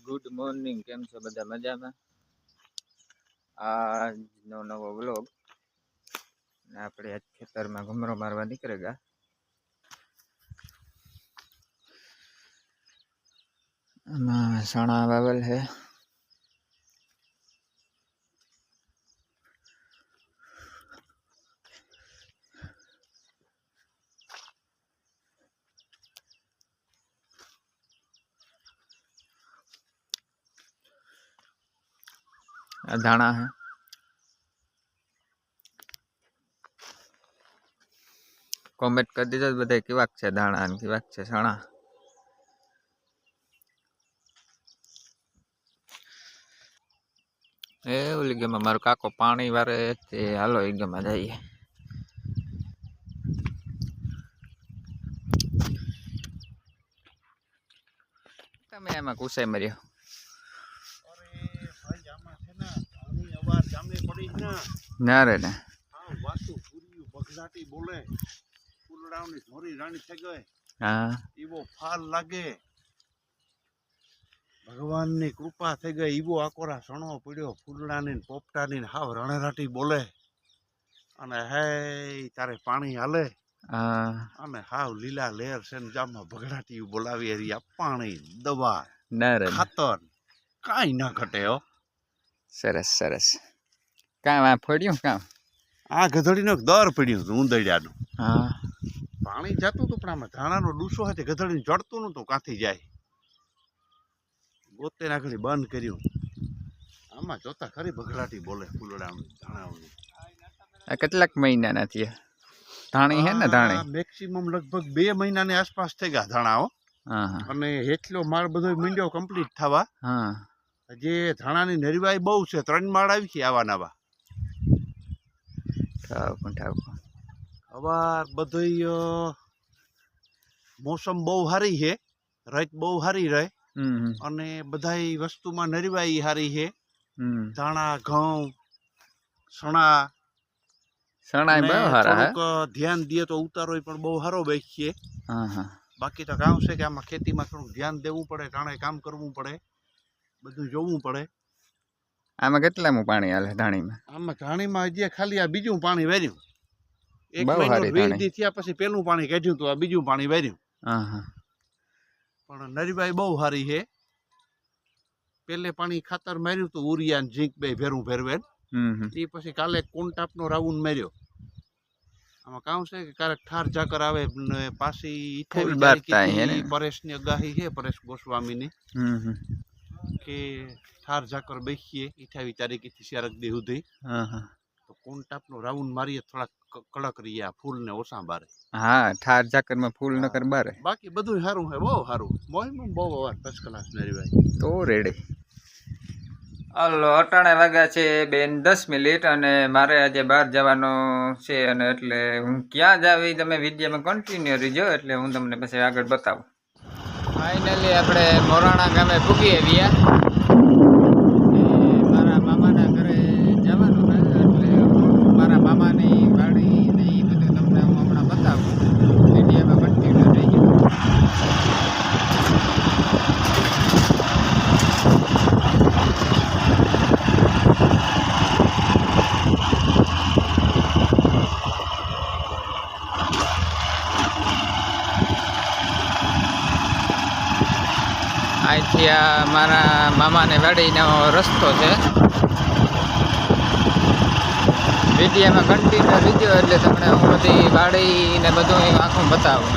Good morning, કેમ છો બધા મજામાં? આજનો નવો વ્લોગ ને આપણે આજ ખેતરમાં ઘમરો મારવા નીકળેગા. આમાં સણા વાવેલ છે. આ ધાણા है. કોમેન્ટ કરી દીધો બધા કેવાક છે ધાણા અને કેવાક છે સણા. એ ઓલી ગેમાં મારો કાકો પાણી વારે તે હાલો એ ગેમાં જઈએ. તમે એમાં કુસાઈ મર્યો. ના રે ને બોલે ફૂલડાની ધોરી રાણી થઈ ગઈ. હા એવો ફાલ લાગે, ભગવાનની કૃપા થઈ ગઈ. એવો આકોરા સણો પડ્યો ફૂલડાની પોપટાની હાવ રણરાટી બોલે અને હે તારે પાણી હાલે અને હાવ લીલા લેર છે ને જામમાં ભગડાટી બોલાવી રહી. પાણી દવા ના રે ખાતર કાંઈ ના ઘટે હો. સરસ સરસ. કામ આ ફોડ્યું કામ આ ગધડીનો દર પડ્યું હતું ઉંદડિયાનું. હા પાણી જતું હતું પણ આમાં ધાણાનો ડૂસો હતી ગધડીને જડતું નતું કાંથી જાય. ગોતે નાખડી બંધ કર્યું. આમાં જોતા ખરી ભગડાટી બોલે ફૂલડાની ધાણાઓની. આ કેટલાક મહિનાના થયા ધાણી હે ને? ધાણી મેક્સિમમ લગભગ 2 મહિનાની આસપાસ થઈ ગયા ધાણાઓ. હા અને હેઠલો માળ બધો મીંડ્યો કમ્પ્લીટ થવા. હા જે ધાણાની નરીવાઈ બહુ છે. 3 માળ આવી છે આવા નવા. અવાર બધું મોસમ બહુ સારી છે, રત બહુ સારી રહે અને બધાય વસ્તુમાં નરીવાઈ સારી છે. ધાણા, ઘઉં, સણા બહુ સારા હે. ધ્યાન દઈએ તો ઉતારો પણ બહુ સારો બેસીએ. બાકી તો કામ છે કે આમાં ખેતીમાં થોડુંક ધ્યાન દેવું પડે, ટાણે કામ કરવું પડે, બધું જોવું પડે. આમાં કેટલામું પાણી હાલે ધાણીમાં? આમાં ધાણીમાં હજી ખાલી આ બીજું પાણી વેર્યું. 1 મહિનો 20 દી થયા પછી પેલું પાણી કાઢ્યું તો આ બીજું પાણી વેર્યું. પણ નરીબાઈ બહુ સારી છે. પેલે પાણી ખાતર માર્યું તો ઉરિયા ને ઝીંક બે ભેરું ભેરવેન. એ પછી કાલે કોન્ટાપનો રાઉન્ડ માર્યો. આમાં કામ છે કે ક્યારેક ઠાર ઝાકર આવે ને પાછી પરેશની અગાહી છે, પરેશ ગોસ્વામીની કે ઠાર ઝાકર બેસીએ 28 તારીખથી 4 દી સુધી. તો કોન્ટાપનો રાઉન્ડ મારીએ થોડાક કડક રહ્યા ફૂલ ને ઓછા બારે. હા ઠાર ઝાકર માં ફૂલ ન કર બારે. બાકી બધું સારું છે, બહુ સારું. મોહિમ બહુ અવાર ફર્સ્ટ ક્લાસ નરીવાઈ તો રેડી. હલો, અટાણે વાગ્યા છે 2:10 મિનિટ અને મારે આજે બહાર જવાનું છે અને એટલે હું ક્યાં જાવ એ તમે વિડીયોમાં કન્ટિન્યુ રહીજો એટલે હું તમને પછી આગળ બતાવું. ફાઇનલી આપણે મોરાણા ગામે પૂગી આવ્યા. મારા મામાના ઘરે જવાનું છે એટલે મારા મામાની વાડી ને એ બધું તમને હું હમણાં બતાવું. વિડીયોમાં કન્ટિન્યુ રહીજો. અહીંથી આ મારા મામાને વાડીનો રસ્તો છે. વિડીયોમાં કન્ટિન્યુ રીજો એટલે તમને હું બધી વાડી ને બધું આખું બતાવું.